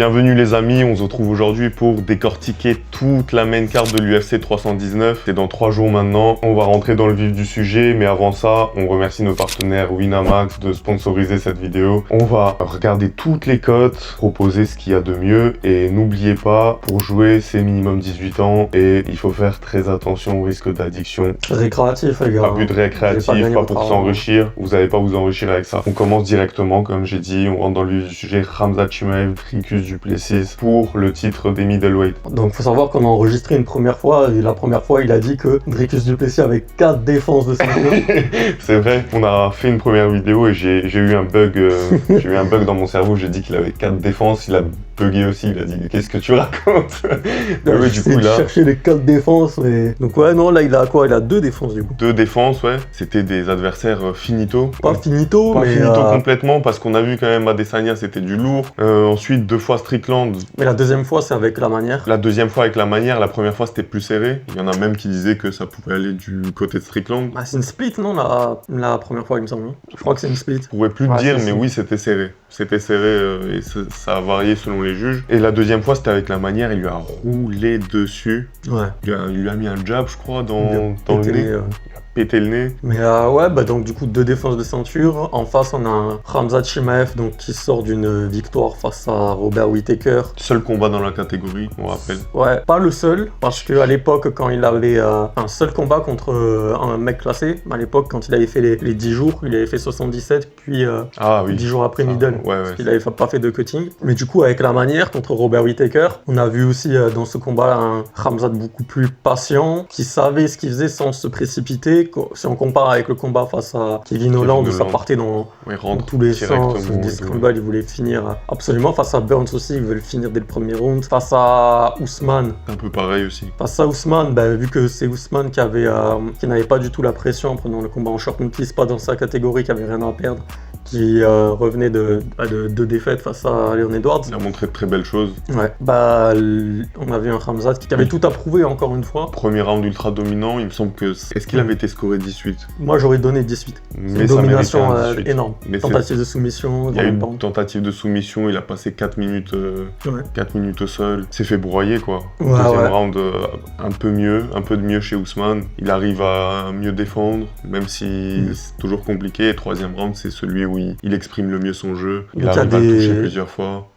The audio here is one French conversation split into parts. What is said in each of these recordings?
Bienvenue les amis, on se retrouve aujourd'hui pour décortiquer toute la main card de l'UFC 319. C'est dans 3 jours maintenant, on va rentrer dans le vif du sujet, mais avant ça, on remercie nos partenaires Winamax de sponsoriser cette vidéo. On va regarder toutes les cotes, proposer ce qu'il y a de mieux, et n'oubliez pas, pour jouer, c'est minimum 18 ans, et il faut faire très attention au risque d'addiction. Récréatif les gars. Pas but de récréatif, pas pour s'enrichir, vous n'allez pas vous enrichir avec ça. On commence directement, comme j'ai dit, on rentre dans le vif du sujet. Khamzat Chimaev, Dricus du Plessis pour le titre des middleweight. Donc faut savoir qu'on a enregistré une première fois, et la première fois il a dit que Dricus du Plessis avait 4 défenses de ceinture. C'est vrai, on a fait une première vidéo et j'ai eu un bug, dans mon cerveau, j'ai dit qu'il avait 4 défenses, il a bugué aussi, il a dit qu'est-ce que tu racontes? Ouais, du coup là chercher les 4 défenses, mais donc ouais non là il a quoi? Il a 2 défenses du coup. 2 défenses, ouais, c'était des adversaires finito. Pas finito, pas mais finito complètement, parce qu'on a vu quand même Adesanya c'était du lourd. Ensuite 2 fois Strickland. Mais la deuxième fois c'est avec la manière. La deuxième fois avec la manière, la première fois c'était plus serré. Il y en a même qui disaient que ça pouvait aller du côté de Strickland. Bah c'est une split non la première fois il me semble. Je crois que c'est une split. Je pourrais plus te dire, mais oui c'était serré. C'était serré et ça a varié selon les juges. Et la deuxième fois c'était avec la manière, il lui a roulé dessus. Ouais. Il lui a mis un jab je crois dans le nez. Péter le nez. Mais ouais, bah donc du coup 2 défenses de ceinture. En face on a un Khamzat Chimaev donc qui sort d'une victoire face à Robert Whittaker. Seul combat dans la catégorie, on rappelle. Ouais, pas le seul, parce qu'à l'époque quand il avait un seul combat contre un mec classé, à l'époque quand il avait fait les 10 jours, il avait fait 77, puis 10 jours après middle, parce qu'il avait pas fait de cutting. Mais du coup avec la manière contre Robert Whittaker, on a vu aussi dans ce combat un Khamzat beaucoup plus patient, qui savait ce qu'il faisait sans se précipiter. Si on compare avec le combat face à Kevin Holland, où ça partait dans tous les sens, des scrambles, il voulait finir absolument. Face à Burns aussi, il voulait finir dès le premier round. Face à Ousmane, un peu pareil aussi. Face à Ousmane, vu que c'est Ousmane qui n'avait pas du tout la pression en prenant le combat en short notice, pas dans sa catégorie, qui avait rien à perdre, qui revenait de 2 défaites face à Leon Edwards. Il a montré de très belles choses. Ouais, on a vu un Khamzat qui avait tout approuvé encore une fois. Premier round ultra dominant, il me semble que... Est-ce qu'il avait été scoré 18? Moi j'aurais donné 18. Mais une domination énorme. Mais tentative de soumission. Il y a eu une tentative de soumission, il a passé 4 minutes, 4 minutes au sol. Il s'est fait broyer quoi. Deuxième round, un peu de mieux chez Ousmane. Il arrive à mieux défendre, même si c'est toujours compliqué. Et troisième round, c'est celui où il exprime le mieux son jeu. Il arrive à toucher plusieurs fois.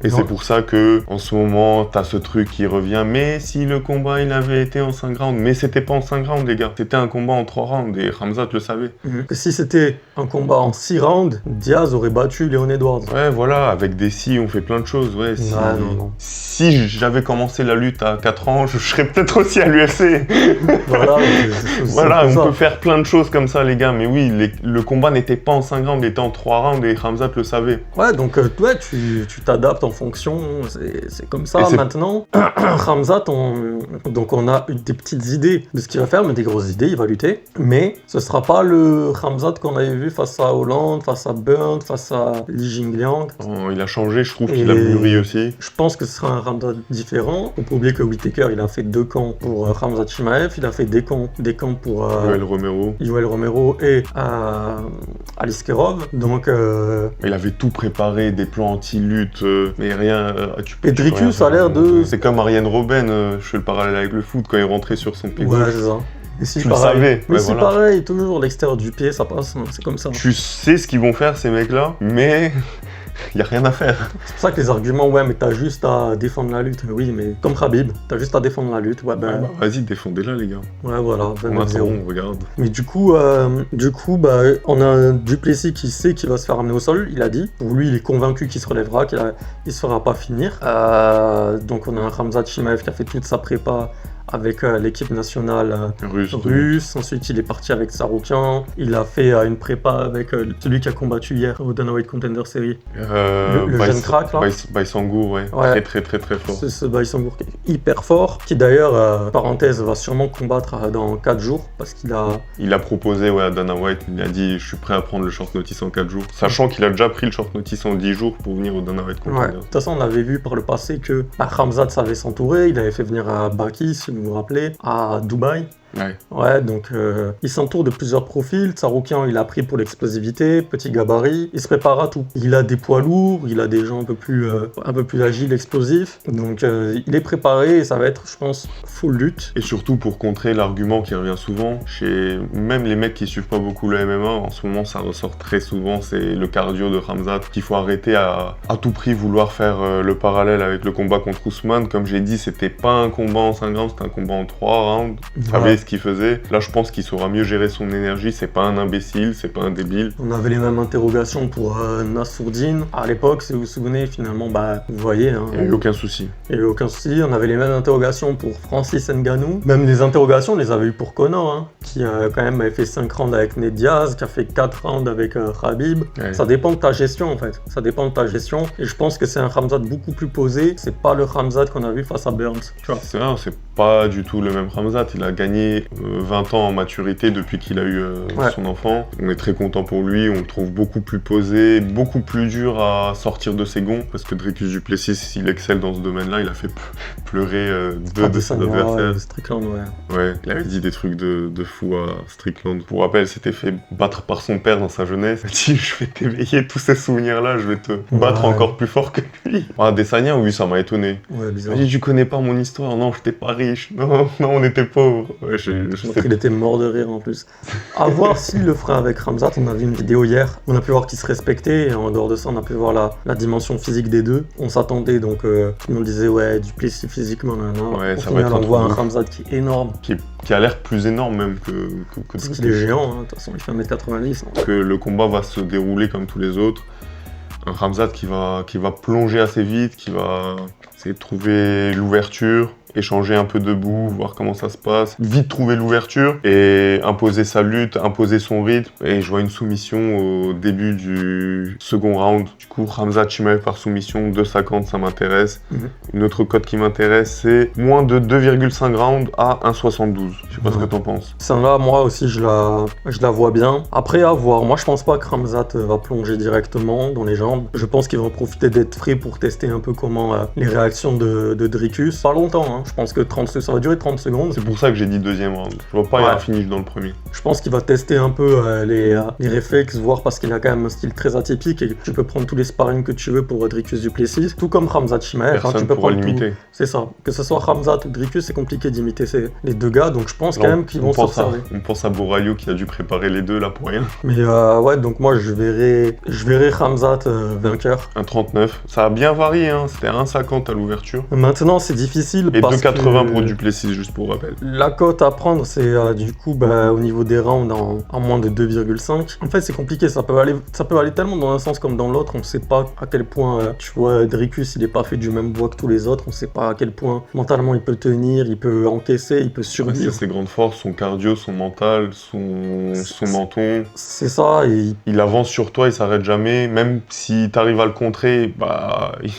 Et c'est pour ça que en ce moment t'as ce truc qui revient, mais si le combat il avait été en 5 rounds, mais c'était pas en 5 rounds les gars, c'était un combat en 3 rounds et Khamzat le savait. Que si c'était un combat en 6 rounds, Diaz aurait battu Leon Edwards. Ouais voilà, avec des si on fait plein de choses, ouais. Si j'avais commencé la lutte à 4 ans, je serais peut-être aussi à l'UFC. Voilà, on peut faire plein de choses comme ça les gars, mais oui, le combat n'était pas en 5 rounds, il était en 3 rounds et Khamzat le savait. Ouais, donc ouais, tu t'adaptes en fonction, c'est comme ça maintenant. Khamzat, on a des petites idées de ce qu'il va faire, mais des grosses idées, il va lutter. Mais ce sera pas le Khamzat qu'on avait vu face à Hollande, face à Burns, face à Li Jingliang. Il a changé, je trouve qu'il a mûri aussi. Je pense que ce sera un Khamzat différent. Faut pas oublier que Whittaker, il a fait 2 camps pour Khamzat Chimaev, il a fait des camps pour Yoel Romero et Aliskerov. Donc il avait tout préparé, des plans anti-lutte. Mais rien. Et Dricus a l'air de. C'est comme Ariane Robben, je fais le parallèle avec le foot, quand il rentrait sur son pied. Ouais, c'est ça. Et si tu le savais. Mais c'est pareil, toujours l'extérieur du pied, ça passe, c'est comme ça. Tu sais ce qu'ils vont faire, ces mecs-là, mais. Il n'y a rien à faire. C'est pour ça que les arguments, ouais, mais t'as juste à défendre la lutte. Oui, mais comme Khabib, t'as juste à défendre la lutte. Ouais, vas-y, défendez-la, les gars. Ouais, voilà. On attend, on regarde. Mais du coup, on a un Duplessis qui sait qu'il va se faire amener au sol, il a dit. Pour lui, il est convaincu qu'il se relèvera, qu'il se fera pas finir. Donc, on a un Khamzat Chimaev qui a fait toute sa prépa avec l'équipe nationale russe. Ensuite, il est parti avec Saroukian. Il a fait une prépa avec celui qui a combattu hier au Dana White Contender Series. Le jeune crack, là. Baisangour, ouais. Très fort. C'est ce Baisangour qui est hyper fort, qui d'ailleurs, parenthèse, va sûrement combattre dans 4 jours, parce qu'il a... Il a proposé à Dana White, il a dit « Je suis prêt à prendre le short notice en 4 jours ». Sachant qu'il a déjà pris le short notice en 10 jours pour venir au Dana White Contender. De toute façon, on avait vu par le passé que Khamzat savait s'entourer. Il avait fait venir à Baki, si vous vous rappelez, à Dubaï. Ouais, donc il s'entoure de plusieurs profils. Tsarukyan, il a pris pour l'explosivité, petit gabarit, il se prépare à tout. Il a des poids lourds, il a des gens un peu plus agiles, explosifs. Donc il est préparé et ça va être, je pense, full lutte. Et surtout pour contrer l'argument qui revient souvent, chez même les mecs qui suivent pas beaucoup le MMA, en ce moment ça ressort très souvent, c'est le cardio de Khamzat, qu'il faut arrêter à tout prix vouloir faire le parallèle avec le combat contre Ousmane. Comme j'ai dit, c'était pas un combat en 5 rounds, c'était un combat en 3 rounds. Il savait ce qu'il faisait. Là, je pense qu'il saura mieux gérer son énergie. C'est pas un imbécile, c'est pas un débile. On avait les mêmes interrogations pour Nassourdine. À l'époque, si vous vous souvenez, finalement, vous voyez. Hein, il n'y a eu aucun souci. Il n'y a eu aucun souci. On avait les mêmes interrogations pour Francis Ngannou. Même les interrogations, on les avait eues pour Conor, hein, qui quand même avait fait 5 rounds avec Ned Diaz, qui a fait 4 rounds avec Khabib. Ouais. Ça dépend de ta gestion, en fait. Ça dépend de ta gestion. Et je pense que c'est un Khamzat beaucoup plus posé. C'est pas le Khamzat qu'on a vu face à Burns. C'est vrai, c'est pas du tout le même Khamzat. Il a gagné 20 ans en maturité depuis qu'il a eu son enfant. On est très content pour lui. On le trouve beaucoup plus posé, beaucoup plus dur à sortir de ses gonds. Parce que Dricus du Plessis, il excelle dans ce domaine-là. Il a fait pleurer deux de ses adversaires. Strickland, ouais, il avait dit des trucs de fou à Strickland. Pour rappel, il s'était fait battre par son père dans sa jeunesse. Il a dit, je vais t'éveiller tous ces souvenirs-là, je vais te battre encore plus fort que lui. Adesanya, oui, ça m'a étonné. Ouais, bizarre. Il a dit, tu connais pas mon histoire? Non, j'étais pas riche. Non, on était pauvres. Ouais, il était mort de rire en plus. À voir s'il le fera avec Khamzat. On a vu une vidéo hier. On a pu voir qu'ils se respectaient. Et en dehors de ça, on a pu voir la dimension physique des deux. On s'attendait donc, tout le monde disait, ouais, du Plessis physiquement. Ouais, ça va être on voit un Khamzat qui est énorme. Qui a l'air plus énorme même que parce qu'il est géant, hein. De toute façon, il fait 1m90. Hein. Que le combat va se dérouler comme tous les autres. Un Khamzat qui va plonger assez vite, qui va essayer de trouver l'ouverture, échanger un peu debout, voir comment ça se passe, vite trouver l'ouverture et imposer sa lutte, imposer son rythme. Et je vois une soumission au début du second round. Du coup, Khamzat Chimaev par soumission, 2,50, ça m'intéresse. Une autre cote qui m'intéresse, c'est moins de 2,5 rounds à 1,72. Je sais pas ce que t'en penses. Celle-là, moi aussi, je la vois bien. Après, à voir. Moi, je pense pas que Khamzat va plonger directement dans les jambes. Je pense qu'il va en profiter d'être frais pour tester un peu comment les réactions de Dricus. Pas longtemps, hein. Je pense que ça va durer 30 secondes. C'est pour ça que j'ai dit deuxième round. Je vois pas y avoir finish dans le premier. Je pense qu'il va tester un peu les réflexes, voir parce qu'il a quand même un style très atypique et tu peux prendre tous les sparring que tu veux pour Dricus du Plessis. Tout comme Khamzat Chimaev. Personne pourra l'imiter. C'est ça. Que ce soit Khamzat ou Dricus, c'est compliqué d'imiter les deux gars. Donc je pense quand même qu'ils vont s'observer. On pense à Borralho qui a dû préparer les deux là pour rien. Mais ouais, donc moi je verrai Khamzat vainqueur. 1,39. Ça a bien varié, hein. C'était 1,50 à l'ouverture. Maintenant c'est difficile et parce 2,80 pour du Plessis, juste pour rappel. La cote à prendre, c'est du coup au niveau des rounds en moins de 2,5. En fait, c'est compliqué, ça peut aller tellement dans un sens comme dans l'autre. On sait pas à quel point, tu vois, Dricus, il est pas fait du même bois que tous les autres. On sait pas à quel point mentalement il peut tenir, il peut encaisser, il peut survivre. C'est ses grandes forces, son cardio, son mental, son menton. C'est ça. Et il avance sur toi, il s'arrête jamais. Même si t'arrives à le contrer,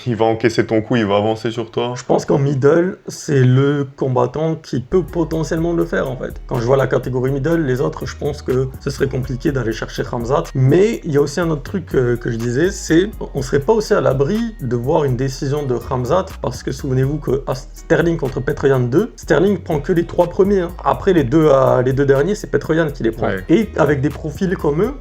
il va encaisser ton coup, il va avancer sur toi. Je pense qu'en middle, c'est le combattant qui peut potentiellement le faire en fait. Quand je vois la catégorie middle, les autres, je pense que ce serait compliqué d'aller chercher Khamzat. Mais il y a aussi un autre truc que je disais, c'est on serait pas aussi à l'abri de voir une décision de Khamzat parce que souvenez-vous que à Sterling contre Petroyan 2, Sterling prend que les 3 premiers. Hein. Après les deux derniers, c'est Petroyan qui les prend. Ouais. Et avec des profils comme eux,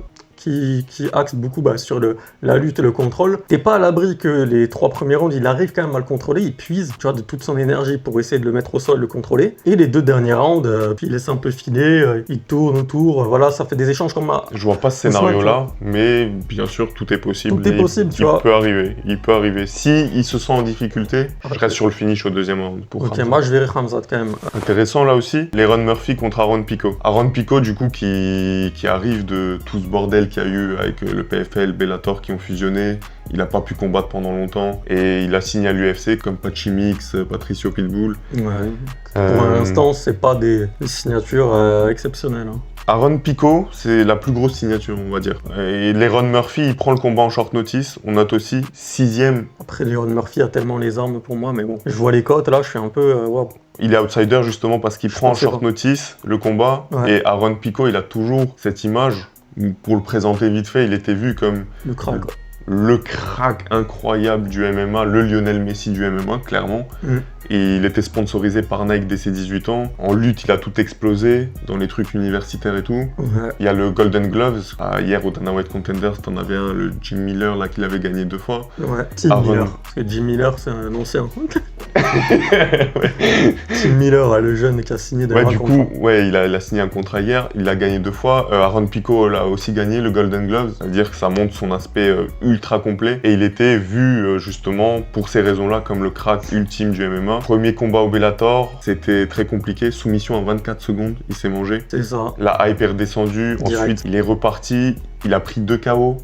qui axe beaucoup sur la lutte et le contrôle. T'es pas à l'abri que les 3 premiers rounds, il arrive quand même à le contrôler, il puise de toute son énergie pour essayer de le mettre au sol, le contrôler. Et les 2 derniers rounds, puis il laisse un peu filer, il tourne autour, voilà, ça fait des échanges comme Je vois pas ce scénario-là, mais bien sûr, tout est possible. Tout est possible, tu vois. Il peut arriver. Si il se sent en difficulté, je reste sur le finish au deuxième round. Ok, moi je verrai Khamzat quand même. Intéressant là aussi, Leron Murphy contre Aaron Pico. Aaron Pico, du coup, qui arrive de tout ce bordel qu'il y a eu avec le PFL, Bellator qui ont fusionné. Il n'a pas pu combattre pendant longtemps et il a signé à l'UFC comme Pachimix, Patricio Pitbull. Ouais. Pour l'instant, c'est pas des signatures exceptionnelles. Hein. Aaron Pico, c'est la plus grosse signature, on va dire. Et Leron Murphy, il prend le combat en short notice. On note aussi 6e. Après, Leron Murphy a tellement les armes pour moi, mais bon. Je vois les cotes, là, je suis un peu... wow. Il est outsider justement parce qu'il prend en short notice le combat. Ouais. Et Aaron Pico, il a toujours cette image. Pour le présenter vite fait, il était vu comme... Le crack. le crack incroyable du MMA, le Lionel Messi du MMA, clairement. Et il était sponsorisé par Nike dès ses 18 ans. En lutte, il a tout explosé, dans les trucs universitaires et tout. Il y a le Golden Gloves. Hier, au Dana White Contenders, t'en avais un, le Jim Miller, là, qui l'avait gagné 2 fois. Tim Miller. Parce que Jim Miller, c'est un ancien. Tim Miller, le jeune qui a signé de du coup, il a signé un contrat hier, il l'a gagné 2 fois. Aaron Pico l'a aussi gagné, le Golden Gloves. C'est-à-dire que ça montre son aspect ultra complet. Et il était vu, justement, pour ces raisons-là, comme le crack ultime du MMA. Premier combat au Bellator, c'était très compliqué. Soumission en 24 secondes, il s'est mangé. C'est ça. La hype est redescendue. Ensuite, il est reparti. Il a pris 2 KO.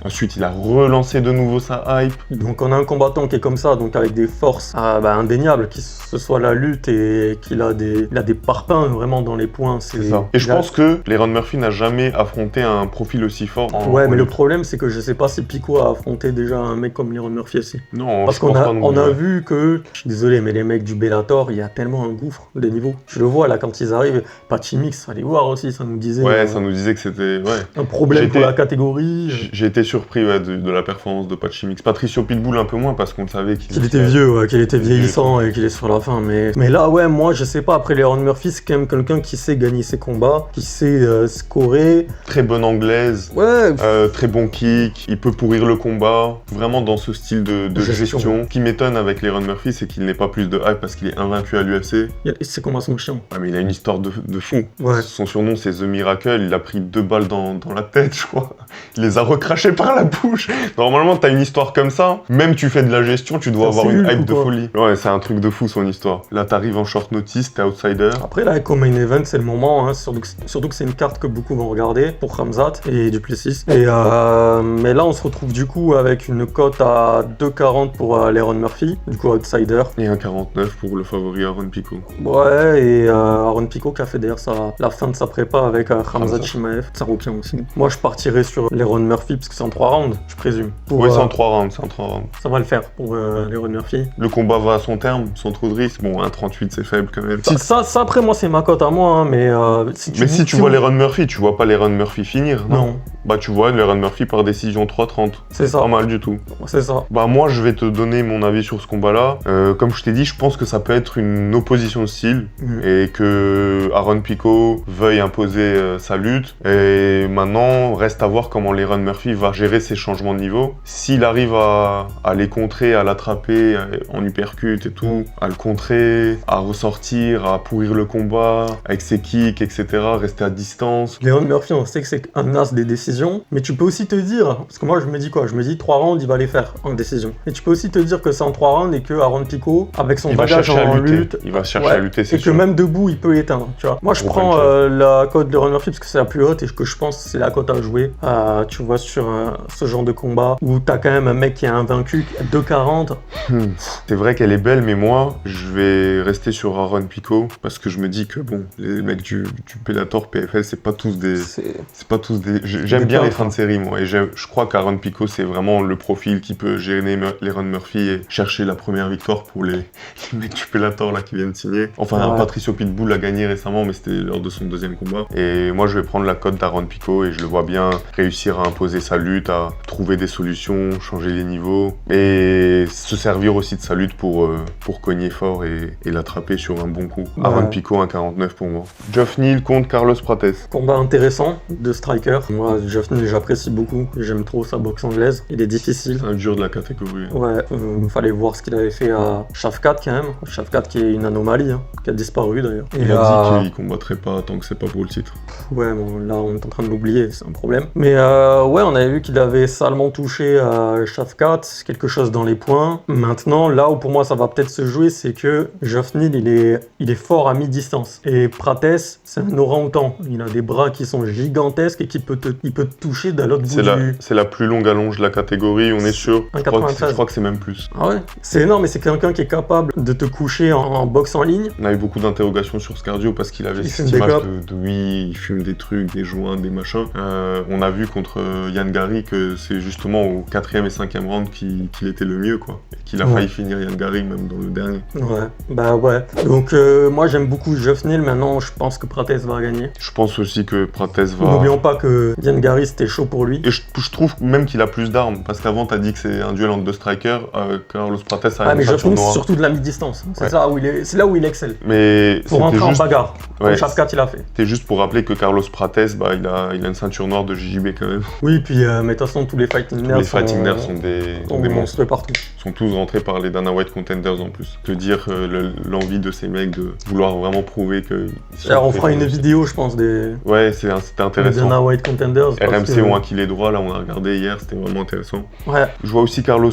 Ensuite, il a relancé de nouveau sa hype. Donc on a un combattant qui est comme ça, donc avec des forces indéniables, que ce soit la lutte et qu'il a des parpaings vraiment dans les poings. C'est ça. Et je pense que Lerone Murphy n'a jamais affronté un profil aussi fort. Mais le problème c'est que je sais pas si Pico a affronté déjà un mec comme Lerone Murphy aussi. Non, parce qu'on a vu que, je suis désolé, mais les mecs du Bellator, il y a tellement un gouffre de niveau. Je le vois là quand ils arrivent, Pachimix, fallait voir aussi, ça nous disait. Ça nous disait que c'était un problème pour la catégorie. J'ai été surpris de la performance de Pachimix. Patricio Pitbull un peu moins parce qu'on le savait qu'il était vieux, qu'il était vieillissant et qu'il est sur la fin. Mais là, moi je sais pas, après Lerone Murphy, c'est quand même quelqu'un qui sait gagner ses combats, qui sait scorer. Très bonne anglaise, très bon kick, il peut pourrir le combat. Vraiment dans ce style de gestion. Ce qui m'étonne avec Lerone Murphy, c'est qu'il n'ait pas plus de hype parce qu'il est invaincu à l'UFC. Ses combats sont chiants. Mais il a une histoire de fou. Son surnom c'est The Miracle, il a pris 2 balles dans la tête, je crois. Il les a recrachés par la bouche. Normalement, t'as une histoire comme ça, même tu fais de la gestion, tu dois avoir une hype de folie. C'est un truc de fou son histoire. Là, t'arrives en short notice, t'es outsider. Après, là, avec main event, c'est le moment, surtout que c'est une carte que beaucoup vont regarder pour Khamzat et Duplessis. Mais là, on se retrouve du coup avec une cote à 2,40 pour Lerone Murphy, du coup outsider. Et 1,49 pour le favori Aaron Pico. Et Aaron Pico qui a fait d'ailleurs la fin de sa prépa avec Khamzat Chimaev, Tsaroukian aussi. Moi, je partirais sur Lerone Murphy parce que c'est en 3 rounds, je présume. C'est en 3 rounds, Ça va le faire pour Lerone Murphy. Le combat va à son terme, sans trop de risques. 1,38 c'est faible quand même. Ça après moi c'est ma cote à moi, mais si tu vois Lerone Murphy, tu vois pas Lerone Murphy finir, non. Tu vois Lerone Murphy par décision 3,30. C'est ça. Pas mal du tout. C'est ça. Moi je vais te donner mon avis sur ce combat-là. Comme je t'ai dit, je pense que ça peut être une opposition de style et que Aaron Pico veuille imposer sa lutte. Et maintenant, reste à voir comment Lerone Murphy va gérer ses changements de niveau. S'il arrive à les contrer, à l'attraper en uppercut et tout, à le contrer, à ressortir, à pourrir le combat avec ses kicks, etc., rester à distance. Lerone Murphy, on sait que c'est un as des décisions, mais tu peux aussi te dire, parce que moi je me dis quoi, je me dis 3 rounds, il va les faire en décision. Et tu peux aussi te dire que c'est en 3 rounds et que Aaron Pico, avec son bagage en lutte, il va chercher à lutter, c'est sûr. Et que même debout, il peut éteindre, tu vois. Moi je prends la cote de Lerone Murphy parce que c'est la plus haute et que je pense que c'est la cote à jouer, tu vois, sur ce genre de combat où t'as quand même un mec qui est invaincu, 2,40. C'est vrai qu'elle est belle, mais moi, je vais rester sur Aaron Pico parce que je me dis que les mecs du Bellator, PFL, c'est pas tous des... J'aime bien les fins de série, moi, et je crois qu'Aaron Pico, c'est vraiment le profil qui peut gêner Lerone Murphy et chercher la première victoire pour les mecs du Bellator là qui viennent signer. Patricio Pitbull l'a gagné récemment, mais c'était lors de son 2e combat. Et moi, je vais prendre la cote d'Aaron Pico et je le vois bien réussir à imposer sa lutte, à trouver des solutions, changer les niveaux et se servir aussi de sa lutte pour cogner fort et l'attraper sur un bon coup. Aaron Pico, 1,49 pour moi. Geoff Neal contre Carlos Prates. Combat intéressant de striker. Moi, Geoff Neal, j'apprécie beaucoup. J'aime trop sa boxe anglaise. Il est difficile. C'est un dur de la catégorie. Fallait voir ce qu'il avait fait à Shafkat quand même. Shafkat qui est une anomalie, qui a disparu d'ailleurs. Il a dit qu'il combattrait pas tant que c'est pas pour le titre. Là on est en train de l'oublier, c'est un problème. Mais on avait vu qu'il avait salement touché à Shafkat, quelque chose dans les poings. Maintenant, là où pour moi ça va peut-être se jouer, c'est que Geoff Neal, il est fort à mi-distance. Et Prates, c'est un orang-outan. Il a des bras qui sont gigantesques et il peut te toucher de l'autre bout du... C'est la plus longue allonge de la catégorie, on est sûr. Je crois que c'est même plus. Ah ouais? C'est énorme, mais c'est quelqu'un qui est capable de te coucher en boxe en ligne. On a eu beaucoup d'interrogations sur ce cardio parce qu'il avait cette image de il fume des trucs, des joints, des machins. On a vu contre Yann Gary que c'est justement au 4e et 5e round qu'il était le mieux, quoi. Et qu'il a failli finir Yann Gary même dans le dernier. Ouais. Donc moi j'aime beaucoup Geoff Neal, maintenant je pense que Prates va gagner. Je pense aussi que Prates va... N'oublions pas que Yann Gary c'était chaud pour lui. Et je trouve même qu'il a plus d'armes, parce qu'avant t'as dit que c'est un duel entre deux strikers, Carlos Prates a mais Geoff Neal c'est surtout de la mi-distance, c'est là où il excelle. Mais pour rentrer en bagarre, comme Shavkat il a fait. C'est juste pour rappeler que Carlos Prates, il a une ceinture noire de JJB quand même. Oui, puis mais de toute façon tous les fighting nerds sont des monstres partout. Ils sont tous rentrés par les Dana White Contenders en plus. Te dire l'envie de ces mecs de vouloir vraiment prouver que... Alors on fera une vidéo je pense des... Ouais, c'était intéressant. Dana White Contenders. RMC ont acquis les droits, là on a regardé hier, c'était vraiment intéressant. Ouais. Je vois aussi Carlos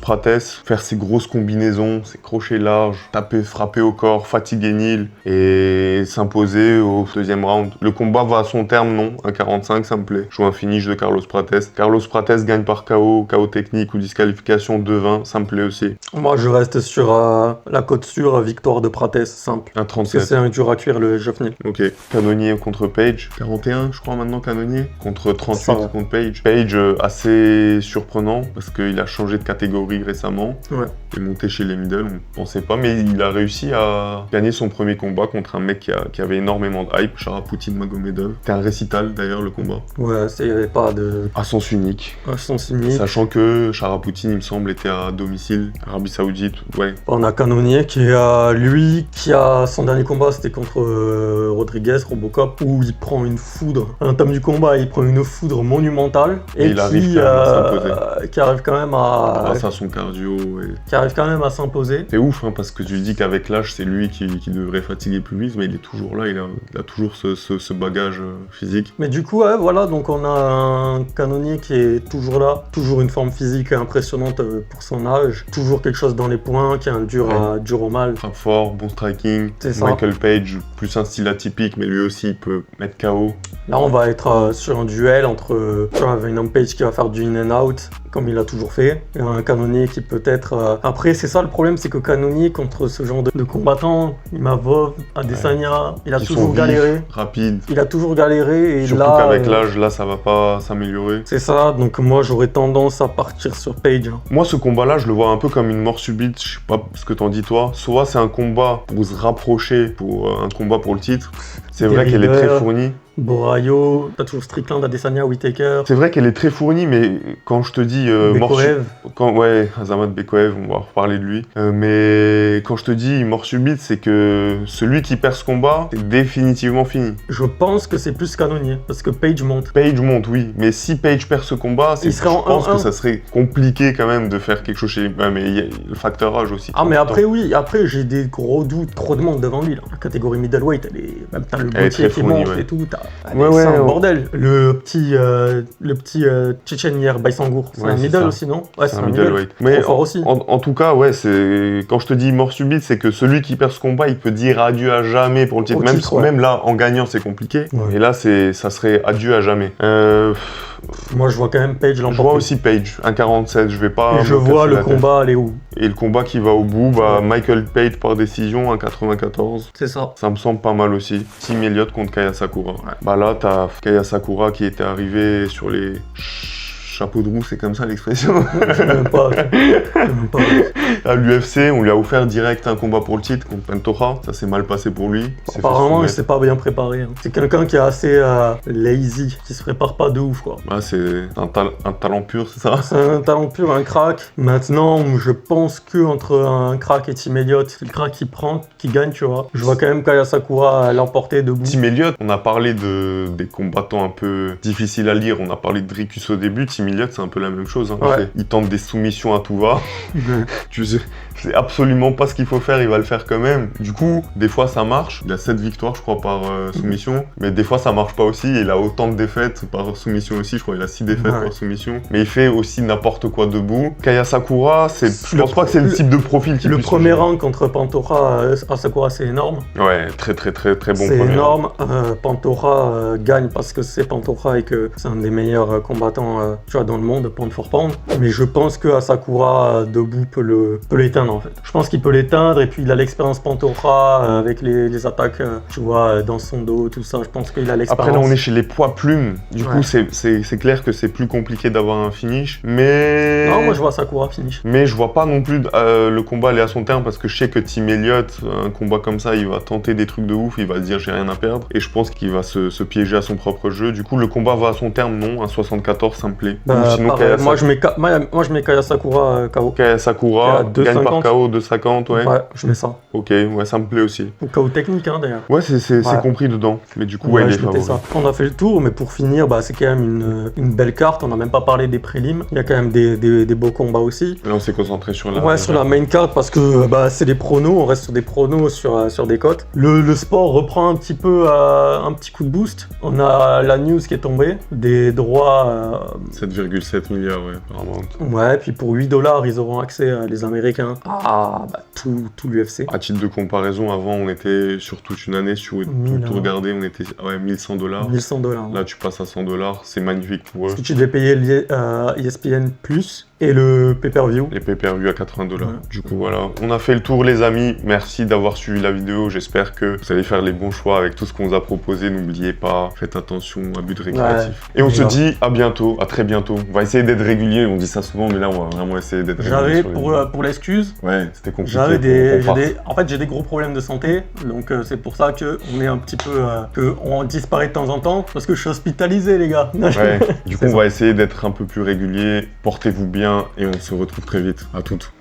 Prates faire ses grosses combinaisons, ses crochets larges, frapper au corps, fatiguer Neal et s'imposer au 2e round. Le combat va à son terme, non. 1,45, ça me plaît. Je vois un finish de Carlos Prates. Carlos Prates gagne par KO technique ou disqualification 2-20, ça me plaît aussi. Moi je reste sur la côte sûre, victoire de Prates, simple. 1,37. Parce que c'est un dur à cuire le Geoff Neal. Ok. Canonier contre Page. 41, je crois maintenant Canonier. Contre 38 contre Page. Page assez surprenant parce qu'il a changé de catégorie récemment. Ouais. Il est monté chez les middle, on pensait pas, mais il a réussi à gagner son premier combat contre un mec qui avait énormément de hype, Sharapoutin Magomedov. C'était un récital d'ailleurs le combat. Ouais, il n'y avait pas de... À sens unique. À sens unique. Sachant que Sharapoutin, il me semble, était à domicile, Arabie Saoudite, ouais. On a Canonier qui a son dernier combat, c'était contre Rodriguez, Robocop, où il prend une foudre. À l'entame du combat, il prend une foudre monumentale et il arrive qui arrive quand même à... Grâce à son cardio et... Qui arrive quand même à s'imposer. C'est ouf, parce que tu dis qu'avec l'âge, c'est lui qui devrait fatiguer plus vite, mais il est toujours là, il a toujours ce bagage physique. Mais du coup, voilà, donc on a un Canonier qui est toujours là, toujours une forme physique impressionnante pour son âge, toujours quelque chose dans les poings, qui est un dur au mal. Frappe fort, bon striking. Michael Page, plus un style atypique, mais lui aussi il peut mettre KO. Là, on va être sur un duel entre un Page qui va faire du in and out, comme il a toujours fait, et un Canonier qui peut être... Après, c'est ça le problème, c'est que Canonier, contre ce genre de combattants, Imavov, Adesanya, il a toujours galéré. Rapide. Il a toujours galéré, et surtout là... qu'avec l'âge, là, ça va pas s'améliorer. C'est ça, donc moi, j'aurais tendance à partir sur Page. Moi, ce combat-là, je le vois un peu comme une mort subite, je sais pas ce que t'en dis toi. Soit c'est un combat pour se rapprocher, pour un combat pour le titre. C'est vrai qu'elle est très fournie. Borayo, t'as toujours Strickland, Adesanya, Whittaker. C'est vrai qu'elle est très fournie, mais quand je te dis Azamat Bekoev, on va reparler de lui. Mais quand je te dis mort subite, c'est que celui qui perd ce combat, c'est définitivement fini. Je pense que c'est plus Canonier, parce que Page monte. Page monte, oui. Mais si Page perd ce combat, je pense que ça serait compliqué quand même de faire quelque chose chez lui. Mais il y a le facteur âge aussi. Ah, mais après, après j'ai des gros doutes, trop de monde devant lui. Là. La catégorie middleweight, même t'as le Gauthier qui monte et tout. C'est un bordel. Le petit Tchétchène hier, Baïsangour, c'est un middle aussi, non? Ouais, c'est un middleweight. Mais fort aussi. En tout cas, c'est quand je te dis mort subite, c'est que celui qui perd ce combat, il peut dire adieu à jamais pour le titre. Même là, en gagnant, c'est compliqué. Ouais. Et là, ça serait adieu à jamais. Moi, je vois quand même Page l'emporter. Je vois aussi Page, 1,47, je vais pas... Et je vois le combat aller où? Et le combat qui va au bout, Michael Page par décision, 1,94. C'est ça. Ça me semble pas mal aussi. Tim Elliott contre Kaya Sakura. Ouais. Là, t'as Kaya Sakura qui était arrivé sur les... chapeau de roue, c'est comme ça l'expression. Je sais même pas. À l'UFC, on lui a offert direct un combat pour le titre contre Pantoja. Ça s'est mal passé pour lui. Apparemment, il s'est pas bien préparé. C'est quelqu'un qui est assez lazy, qui se prépare pas de ouf, quoi. C'est un talent pur, c'est ça? C'est un talent pur, un crack. Maintenant, je pense que entre un crack et Tim Elliott, c'est le crack qui prend, qui gagne, tu vois. Je vois quand même Kaya Sakura l'emporter debout. Tim Elliott, on a parlé des combattants un peu difficiles à lire. On a parlé de Dricus au début. Tim Elliott, c'est un peu la même chose. Ouais. Il tente des soumissions à tout va. Tu sais, c'est absolument pas ce qu'il faut faire, il va le faire quand même. Du coup, des fois ça marche. Il a 7 victoires, je crois, par soumission. Mais des fois ça marche pas aussi. Il a autant de défaites par soumission aussi. Je crois qu'il a 6 défaites par soumission. Mais il fait aussi n'importe quoi debout. Kaya Sakura, je pense pas que c'est le type de profil qui Le premier rang contre Pantoja à Sakura, c'est énorme. Ouais, très bon premier. C'est énorme. Pantoja gagne parce que c'est Pantoja et que c'est un des meilleurs combattants tu vois, dans le monde, pound for pound. Mais je pense que Asakura debout peut l'éteindre en fait. Je pense qu'il peut l'éteindre et puis il a l'expérience Pantoja avec les attaques, tu vois, dans son dos, tout ça. Je pense qu'il a l'expérience. Après là, on est chez les poids plumes. Du coup, c'est clair que c'est plus compliqué d'avoir un finish. Mais non, moi je vois Asakura finish. Mais je vois pas non plus le combat aller à son terme parce que je sais que Tim Elliott, un combat comme ça, il va tenter des trucs de ouf, il va se dire j'ai rien à perdre et je pense qu'il va se piéger à son propre jeu. Du coup, le combat va à son terme, non, un 74, ça me plaît. Sinon, moi je mets Kaya Sakura KO. Kaya Sakura, gagne par KO 2,50, ouais. Ouais, je mets ça. Ok, ouais, ça me plaît aussi. Ou KO technique, hein, d'ailleurs. Ouais, c'est compris dedans. Mais du coup, il est favori. Ça. On a fait le tour, mais pour finir, c'est quand même une belle carte. On n'a même pas parlé des prélims. Il y a quand même des beaux combats aussi. Là, on s'est concentré sur sur la main card parce que c'est des pronos. On reste sur des pronos sur des cotes. Le sport reprend un petit peu un petit coup de boost. On a la news qui est tombée, des droits 7,7 milliards, ouais, apparemment. Ouais, puis pour 8 $, ils auront accès, les Américains, à tout l'UFC. À titre de comparaison, avant, on était sur toute une année, sur tout regarder, on était 1100 $. 1100 $. Là, tu passes à 100 $, c'est magnifique pour eux. Parce que tu devais payer ESPN Plus et le pay-per-view. Les pay-per-view à 80 $. Ouais. Du coup, voilà. On a fait le tour, les amis. Merci d'avoir suivi la vidéo. J'espère que vous allez faire les bons choix avec tout ce qu'on vous a proposé. N'oubliez pas, faites attention à but récréatif. Et on se dit à bientôt, à très bientôt. On va essayer d'être régulier. On dit ça souvent, mais là, on va vraiment essayer d'être régulier. J'avais, pour l'excuse, ouais, c'était compliqué. En fait, j'ai des gros problèmes de santé. Donc, c'est pour ça qu'on est un petit peu. On disparaît de temps en temps. Parce que je suis hospitalisé, les gars. Ouais. Du coup, on va essayer d'être un peu plus régulier. Portez-vous bien et on se retrouve très vite. À toutes.